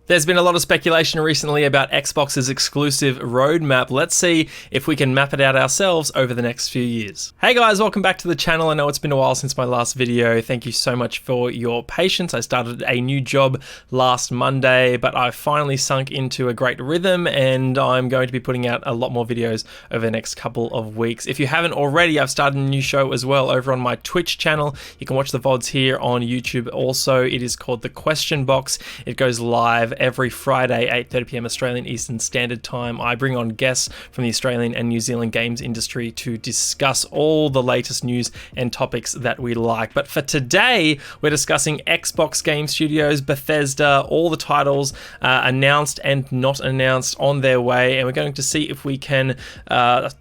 There's been a lot of speculation recently about Xbox's exclusive roadmap. Let's see if we can map it out ourselves over the next few years. Hey guys, welcome back to the channel. I know it's been a while since my last video. Thank you so much for your patience. I started a new job last Monday, but I finally sunk into a great rhythm and I'm going to be putting out a lot more videos over the next couple of weeks. If you haven't already, I've started a new show as well over on my Twitch channel. You can watch the VODs here on YouTube also. It is called The Question Box. It goes live every Friday, 8:30 p.m. Australian Eastern Standard Time. I bring on guests from the Australian and New Zealand games industry to discuss all the latest news and topics that we like. But for today, we're discussing Xbox Game Studios, Bethesda, all the titles announced and not announced on their way, and we're going to see if we can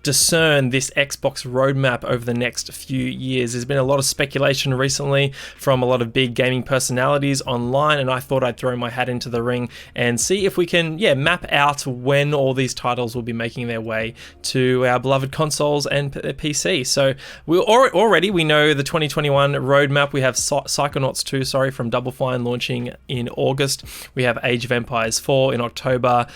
discern this Xbox roadmap over the next few years. There's been a lot of speculation recently from a lot of big gaming personalities online, and I thought I'd throw my hat into the ring and see if we can map out when all these titles will be making their way to our beloved consoles and PC. So we know the 2021 roadmap. We have Psychonauts 2, from Double Fine launching in August. We have Age of Empires 4 in October,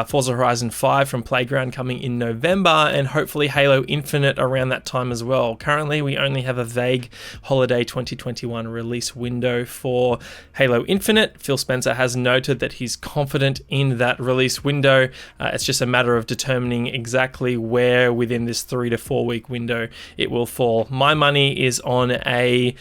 Forza Horizon 5 from Playground coming in November, and hopefully Halo Infinite around that time as well. Currently, we only have a vague holiday 2021 release window for Halo Infinite. Phil Spencer has noted that he's confident in that release window. It's just a matter of determining exactly where within this 3 to 4 week window it will fall. My money is on a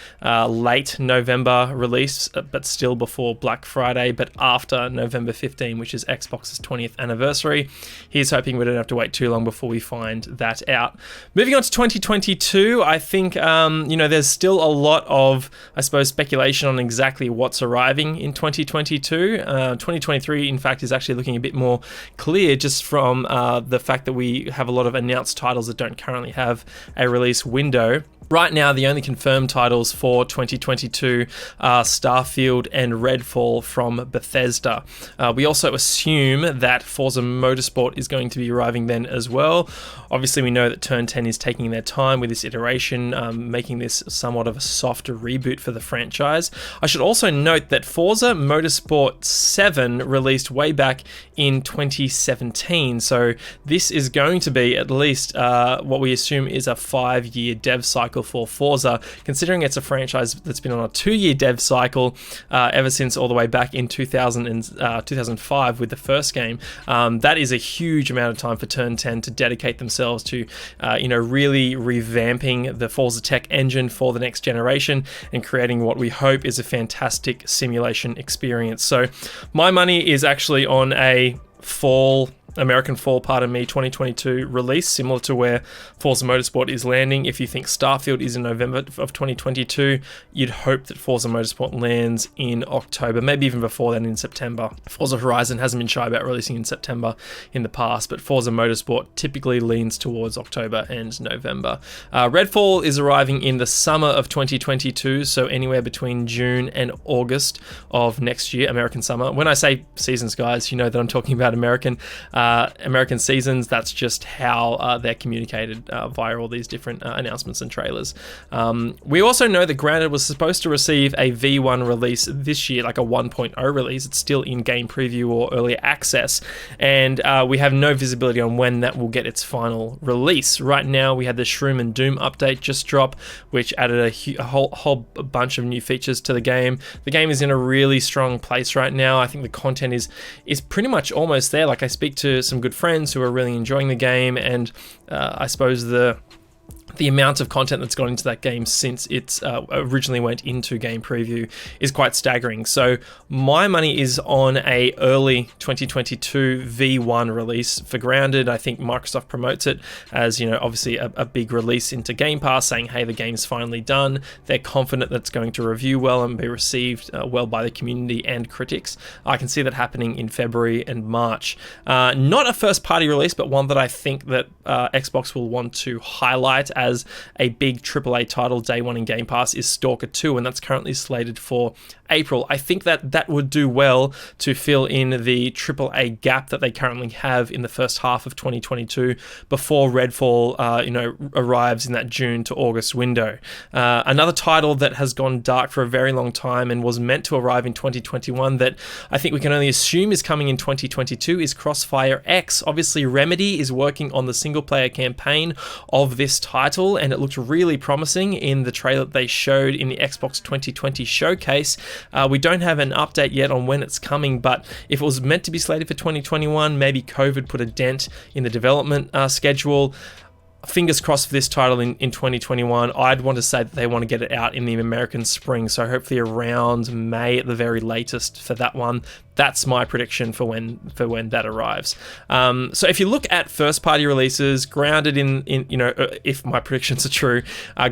late November release, but still before Black Friday, but after November 15, which is Xbox's 20th anniversary. He's hoping we don't have to wait too long before we find that out. Moving on to 2022, I think there's still a lot of, speculation on exactly what's arriving in 2022. 2023, in fact, is actually looking a bit more clear just from the fact that we have a lot of announced titles that don't currently have a release window. Right now, the only confirmed titles for 2022 are Starfield and Redfall from Bethesda. We also assume that Forza Motorsport is going to be arriving then as well. Obviously, we know that Turn 10 is taking their time with this iteration, making this somewhat of a softer reboot for the franchise. I should also note that Forza Motorsport 7 released way back in 2017, so this is going to be at least what we assume is a 5-year dev cycle for Forza, considering it's a franchise that's been on a 2-year dev cycle ever since all the way back in 2005 with the first game. That is a huge amount of time for Turn 10 to dedicate themselves to really revamping the Forza tech engine for the next generation and creating what we hope is a fantastic simulation experience. So my money is actually on a American Fall, 2022 release, similar to where Forza Motorsport is landing. If you think Starfield is in November of 2022, you'd hope that Forza Motorsport lands in October, maybe even before then in September. Forza Horizon hasn't been shy about releasing in September in the past, but Forza Motorsport typically leans towards October and November. Redfall is arriving in the summer of 2022, so anywhere between June and August of next year, American summer. When I say seasons, guys, you know that I'm talking about American seasons. That's just how they're communicated via all these different announcements and trailers. We also know that Grounded was supposed to receive a V1 release this year, like a 1.0 release. It's still in game preview or early access, and we have no visibility on when that will get its final release. Right now, we had the Shroom and Doom update just drop, which added a whole bunch of new features to the game. The game is in a really strong place right now. I think the content is pretty much almost there. Like, I speak to some good friends who are really enjoying the game, and I suppose the amount of content that's gone into that game since it originally went into game preview is quite staggering. So my money is on a early 2022 V1 release for Grounded. I think Microsoft promotes it as, obviously a big release into Game Pass, saying, hey, the game's finally done. They're confident that it's going to review well and be received well by the community and critics. I can see that happening in February and March. Not a first party release, but one that I think that Xbox will want to highlight has a big AAA title day one in Game Pass is Stalker 2, and that's currently slated for April. I think that would do well to fill in the AAA gap that they currently have in the first half of 2022 before Redfall, arrives in that June to August window. Another title that has gone dark for a very long time and was meant to arrive in 2021 that I think we can only assume is coming in 2022 is Crossfire X. Obviously, Remedy is working on the single-player campaign of this title, and it looked really promising in the trailer that they showed in the Xbox 2020 showcase. We don't have an update yet on when it's coming, but if it was meant to be slated for 2021, maybe COVID put a dent in the development schedule. Fingers crossed for this title in 2021. I'd want to say that they want to get it out in the American spring, so hopefully around May at the very latest for that one. That's my prediction for when that arrives. So if you look at first-party releases, grounded in if my predictions are true,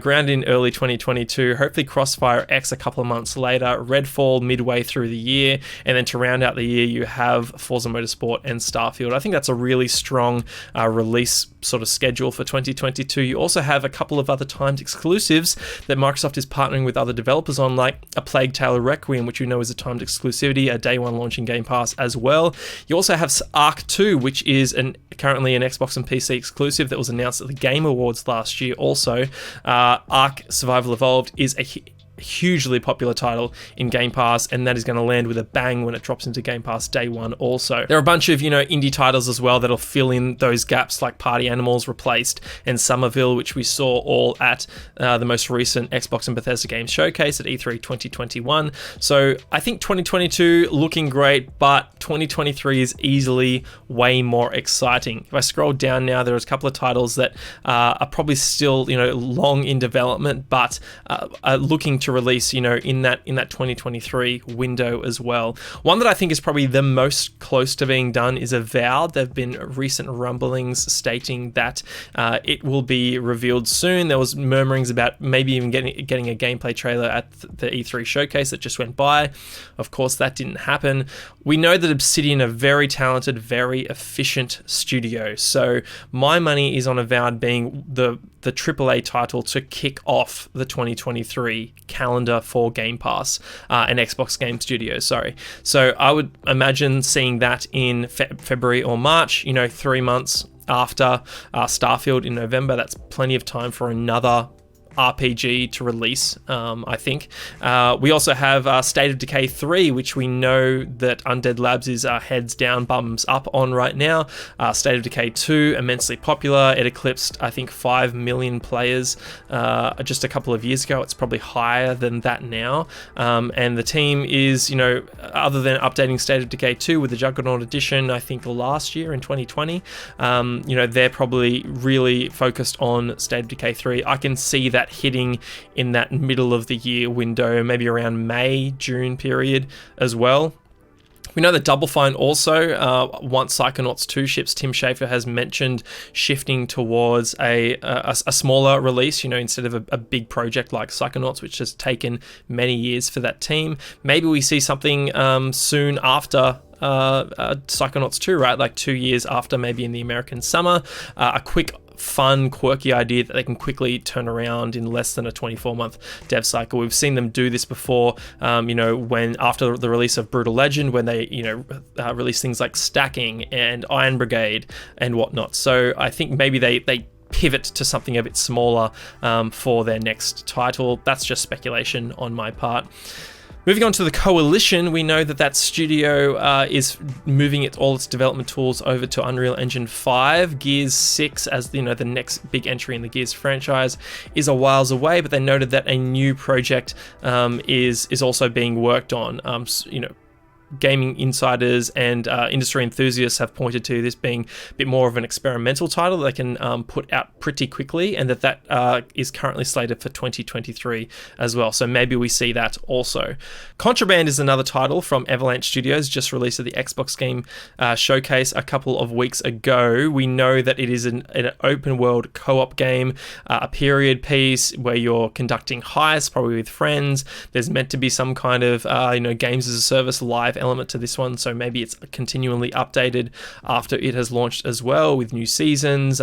grounded in early 2022, hopefully Crossfire X a couple of months later, Redfall midway through the year, and then to round out the year, you have Forza Motorsport and Starfield. I think that's a really strong release sort of schedule for 2022. You also have a couple of other timed exclusives that Microsoft is partnering with other developers on, like A Plague Tale: Requiem, which you know is a timed exclusivity, a day one launch in Game Pass as well. You also have Ark 2, which is currently an Xbox and PC exclusive that was announced at the Game Awards last year also. Ark Survival Evolved is a hugely popular title in Game Pass, and that is going to land with a bang when it drops into Game Pass day one also. There are a bunch of, indie titles as well that'll fill in those gaps, like Party Animals Replaced and Somerville, which we saw all at the most recent Xbox and Bethesda Games Showcase at E3 2021. So I think 2022 looking great, but 2023 is easily way more exciting. If I scroll down now, there's a couple of titles that are probably still, long in development, but are looking to release, in that 2023 window as well. One that I think is probably the most close to being done is Avowed. There have been recent rumblings stating that it will be revealed soon. There was murmurings about maybe even getting a gameplay trailer at the E3 showcase that just went by. Of course, that didn't happen. We know that Obsidian are very talented, very efficient studio. So my money is on Avowed being the AAA title to kick off the 2023 calendar for Game Pass and Xbox Game Studios, sorry. So I would imagine seeing that in February or March, 3 months after Starfield in November. That's plenty of time for another RPG to release, I think. We also have State of Decay 3, which we know that Undead Labs is heads down, bums up on right now. State of Decay 2, immensely popular. It eclipsed, I think, 5 million players just a couple of years ago. It's probably higher than that now. And the team is, other than updating State of Decay 2 with the Juggernaut Edition, I think last year in 2020, they're probably really focused on State of Decay 3. I can see that hitting in that middle of the year window, maybe around May, June period as well. We know that Double Fine also, once Psychonauts 2 ships, Tim Schafer has mentioned shifting towards a smaller release, instead of a big project like Psychonauts, which has taken many years for that team. Maybe we see something soon after Psychonauts 2, right? Like 2 years after, maybe in the American summer. A quick, fun, quirky idea that they can quickly turn around in less than a 24-month dev cycle. We've seen them do this before, when after the release of Brutal Legend, when they, release things like Stacking and Iron Brigade and whatnot. So I think maybe they pivot to something a bit smaller for their next title. That's just speculation on my part. Moving on to the Coalition, we know that studio is moving all its development tools over to Unreal Engine 5. Gears 6, as the next big entry in the Gears franchise, is a whiles away, but they noted that a new project is also being worked on. Gaming insiders and industry enthusiasts have pointed to this being a bit more of an experimental title that they can put out pretty quickly, and that is currently slated for 2023 as well. So maybe we see that also. Contraband is another title from Avalanche Studios, just released at the Xbox Game Showcase a couple of weeks ago. We know that it is an open world co-op game, a period piece where you're conducting heists, probably with friends. There's meant to be some kind of games as a service live element to this one, so maybe it's continually updated after it has launched as well, with new seasons,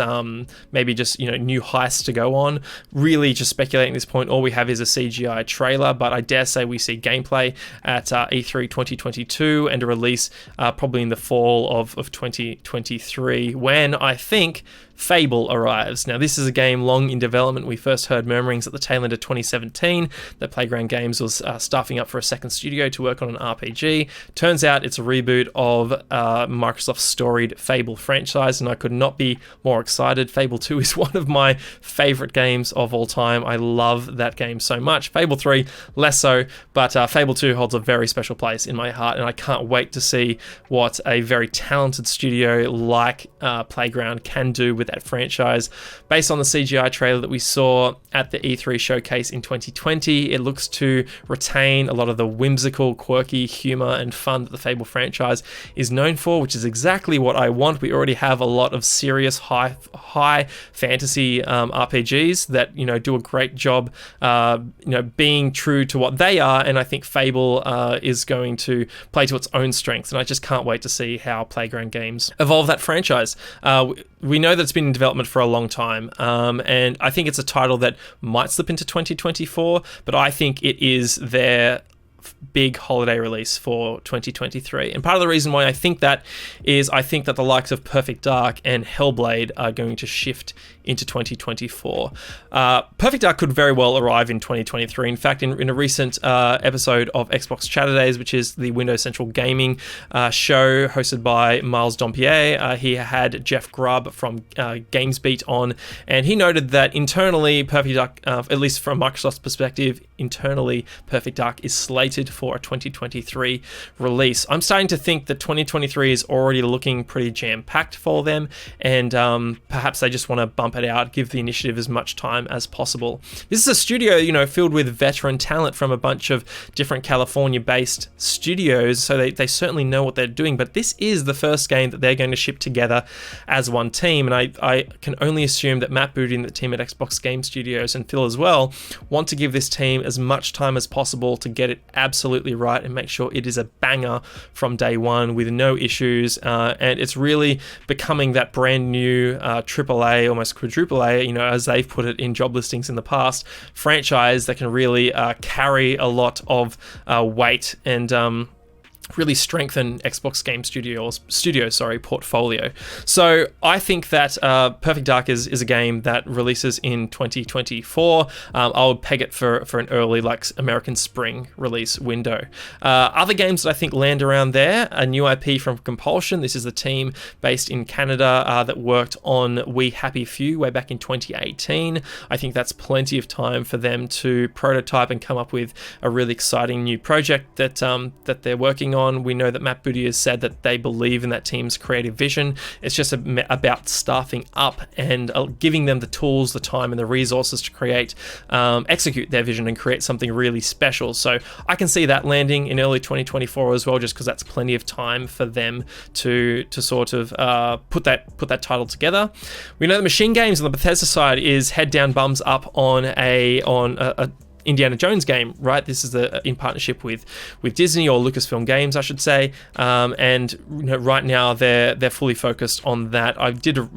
maybe just, new heists to go on. Really just speculating at this point. All we have is a CGI trailer, but I dare say we see gameplay at E3 2022 and a release probably in the fall of 2023, when I think Fable arrives. Now, this is a game long in development. We first heard murmurings at the tail end of 2017 that Playground Games was staffing up for a second studio to work on an RPG. Turns out it's a reboot of Microsoft's storied Fable franchise, and I could not be more excited. Fable 2 is one of my favorite games of all time. I love that game so much. Fable 3, less so, but Fable 2 holds a very special place in my heart, and I can't wait to see what a very talented studio like Playground can do with that franchise. Based on the CGI trailer that we saw at the E3 showcase in 2020, it looks to retain a lot of the whimsical, quirky humor and fun that the Fable franchise is known for, which is exactly what I want. We already have a lot of serious high fantasy RPGs that do a great job being true to what they are, and I think Fable is going to play to its own strengths, and I just can't wait to see how Playground Games evolve that franchise. We know that it's been in development for a long time, and I think it's a title that might slip into 2024, but I think it is their big holiday release for 2023. And part of the reason why I think that is I think that the likes of Perfect Dark and Hellblade are going to shift into 2024. Perfect Dark could very well arrive in 2023. In fact, in a recent episode of Xbox Chatter Days, which is the Windows Central gaming show hosted by Miles Dompier, he had Jeff Grubb from GamesBeat on, and he noted that internally, Perfect Dark, at least from Microsoft's perspective, internally, Perfect Dark is slated for a 2023 release. I'm starting to think that 2023 is already looking pretty jam-packed for them, and perhaps they just want to bump it out, give the initiative as much time as possible. This is a studio, filled with veteran talent from a bunch of different California-based studios, so they certainly know what they're doing, but this is the first game that they're going to ship together as one team, and I can only assume that Matt Booty and the team at Xbox Game Studios, and Phil as well, want to give this team as much time as possible to get it absolutely right and make sure it is a banger from day one with no issues, and it's really becoming that brand new AAA, almost quadruple A, as they've put it in job listings in the past, franchise that can really carry a lot of weight and really strengthen Xbox Game Studios portfolio. So I think that Perfect Dark is a game that releases in 2024. I would peg it for an early American spring release window. Other games that I think land around there, a new IP from Compulsion. This is the team based in Canada that worked on We Happy Few way back in 2018. I think that's plenty of time for them to prototype and come up with a really exciting new project that they're working on. We know that Matt Booty has said that they believe in that team's creative vision. It's just about staffing up and giving them the tools, the time, and the resources to execute their vision and create something really special. So I can see that landing in early 2024 as well, just because that's plenty of time for them to sort of put that title together. We know that Machine Games on the Bethesda side is head down, bums up on a Indiana Jones game, right? This is in partnership with Disney, or Lucasfilm Games, I should say. And right now they're fully focused on that. I did a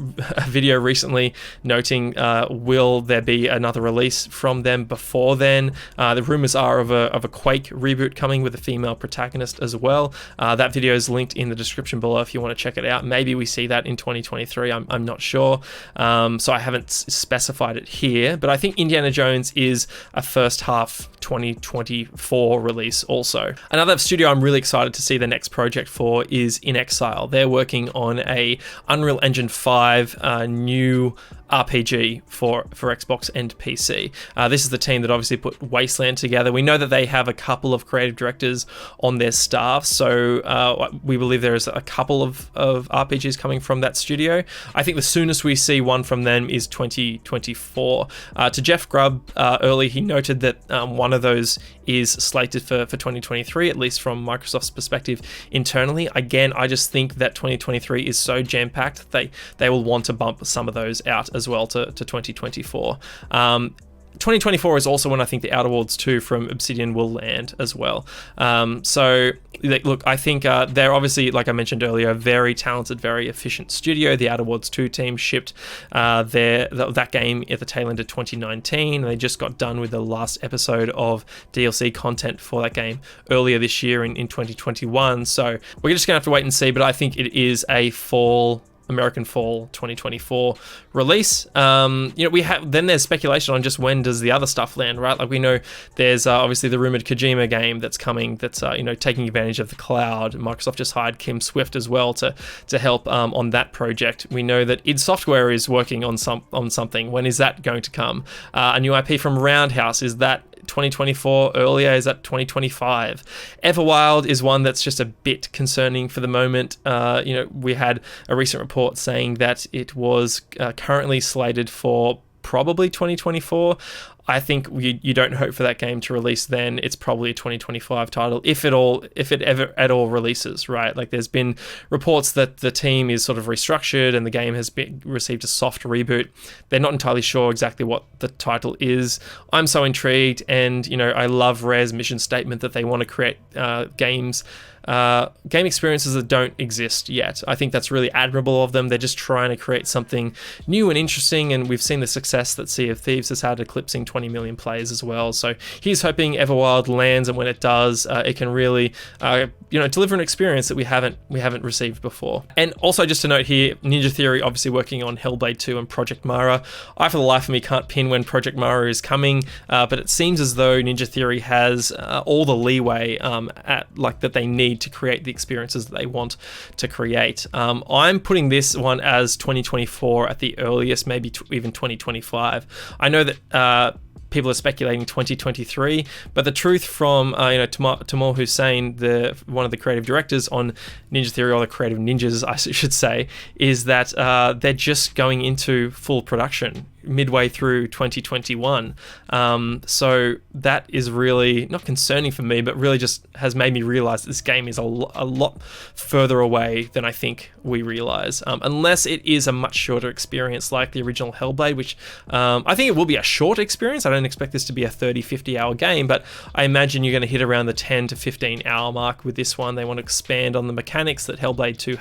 video recently noting, will there be another release from them before then? The rumors are of a Quake reboot coming with a female protagonist as well. That video is linked in the description below if you want to check it out. Maybe we see that in 2023. I'm not sure. So I haven't specified it here, but I think Indiana Jones is a first half 2024 release also. Another studio I'm really excited to see the next project for is inXile. They're working on a Unreal Engine 5 new RPG for Xbox and PC. This is the team that obviously put Wasteland together. We know that they have a couple of creative directors on their staff, so we believe there is a couple of RPGs coming from that studio. I think the soonest we see one from them is 2024. To Jeff Grubb early, he noted that one of those is slated for 2023, at least from Microsoft's perspective internally. Again, I just think that 2023 is so jam-packed that they will want to bump some of those out as well to 2024. 2024 is also when I think the Outer Worlds 2 from Obsidian will land as well. So look, I think they're obviously, like I mentioned earlier, a very talented, very efficient studio. The Outer Worlds 2 team shipped that game at the tail end of 2019. They just got done with the last episode of DLC content for that game earlier this year in 2021. So we're just gonna have to wait and see, but I think it is a American Fall 2024 release. Then there's speculation on just when does the other stuff land, right? Like we know there's obviously the rumored Kojima game that's coming, that's taking advantage of the cloud. Microsoft just hired Kim Swift as well to help on that project. We know that id Software is working on something. When is that going to come? A new IP from Roundhouse, is that 2024 earlier? Is that 2025? Everwild is one that's just a bit concerning for the moment. We had a recent report saying that it was currently slated for probably 2024. I think you don't hope for that game to release then. It's probably a 2025 title, if it ever at all releases, right? Like there's been reports that the team is sort of restructured and the game has received a soft reboot. They're not entirely sure exactly what the title is. I'm so intrigued, and I love Rare's mission statement that they want to create game experiences that don't exist yet. I think that's really admirable of them. They're just trying to create something new and interesting, and we've seen the success that Sea of Thieves has had, eclipsing 20 million plays as well. So he's hoping Everwild lands, and when it does, it can really deliver an experience that we haven't received before. And also, just to note here, Ninja Theory obviously working on Hellblade 2 and Project Mara. I, for the life of me, can't pin when Project Mara is coming, but it seems as though Ninja Theory has all the leeway that they need to create the experiences that they want to create. I'm putting this one as 2024 at the earliest, maybe even 2025. I know that people are speculating 2023, but the truth from Tamoor Hussain, one of the creative directors on Ninja Theory, or the creative ninjas I should say, is that they're just going into full production midway through 2021. So that is really not concerning for me, but really just has made me realize this game is a lot further away than I think we realize, unless it is a much shorter experience like the original Hellblade, which I think it will be a short experience. I don't expect this to be a 30-50 hour game, but I imagine you're going to hit around the 10 to 15 hour mark with this one. They want to expand on the mechanics that Hellblade,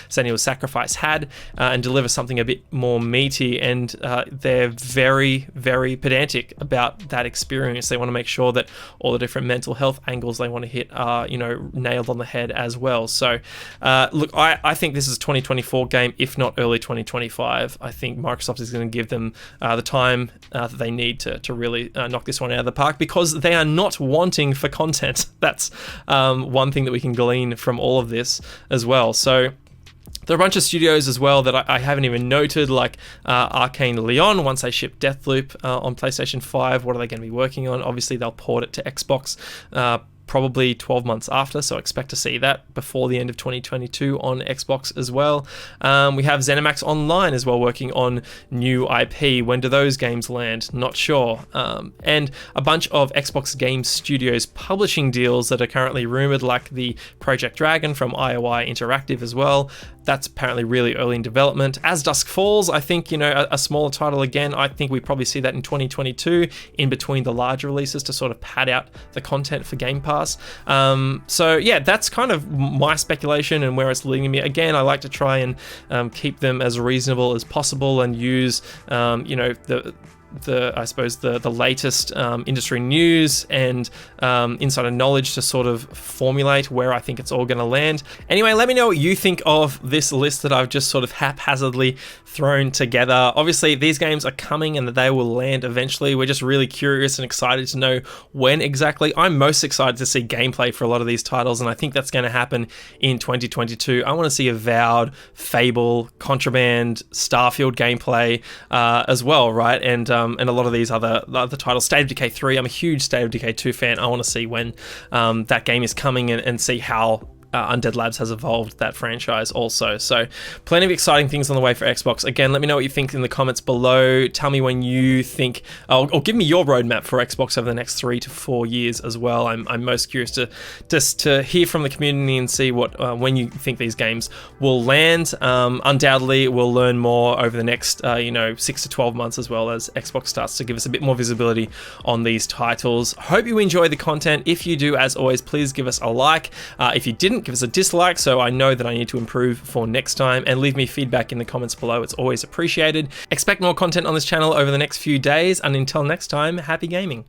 Senua's Sacrifice had, and deliver something a bit more meaty, and they're very, very pedantic about that experience. They want to make sure that all the different mental health angles they want to hit are nailed on the head as well. So look, I think this is a 2024 game, if not early 2025. I think Microsoft is going to give them the time that they need to really knock this one out of the park, because they are not wanting for content. That's one thing that we can glean from all of this as well. So there are a bunch of studios as well that I haven't even noted, like Arcane Leon, once they ship Deathloop on PlayStation 5. What are they going to be working on? Obviously, they'll port it to Xbox probably 12 months after, so expect to see that before the end of 2022 on Xbox as well. We have ZeniMax Online as well, working on new IP. When do those games land? Not sure. And a bunch of Xbox Game Studios publishing deals that are currently rumored, like the Project Dragon from IOI Interactive as well. That's apparently really early in development. As Dusk Falls, I think, a smaller title again. I think we probably see that in 2022, in between the larger releases, to sort of pad out the content for Game Pass. So yeah, that's kind of my speculation and where it's leading me. Again, I like to try and keep them as reasonable as possible, and use the latest industry news and insider knowledge to sort of formulate where I think it's all going to land. Anyway, let me know what you think of this list that I've just sort of haphazardly thrown together. Obviously, these games are coming and they will land eventually. We're just really curious and excited to know when exactly. I'm most excited to see gameplay for a lot of these titles, and I think that's going to happen in 2022. I want to see Avowed, Fable, Contraband, Starfield gameplay as well, right? And a lot of these other titles. State of Decay 3, I'm a huge State of Decay 2 fan. I want to see when that game is coming, and see how Undead Labs has evolved that franchise also. So plenty of exciting things on the way for Xbox. Again, let me know what you think in the comments below. Tell me when you think, or give me your roadmap for Xbox over the next 3 to 4 years as well. I'm most curious to just to hear from the community and see what when you think these games will land. Undoubtedly, we'll learn more over the next 6 to 12 months as well as Xbox starts to give us a bit more visibility on these titles. Hope you enjoy the content. If you do, as always, please give us a like. If you didn't, give us a dislike so I know that I need to improve for next time, and leave me feedback in the comments below. It's always appreciated. Expect more content on this channel over the next few days, and until next time, happy gaming.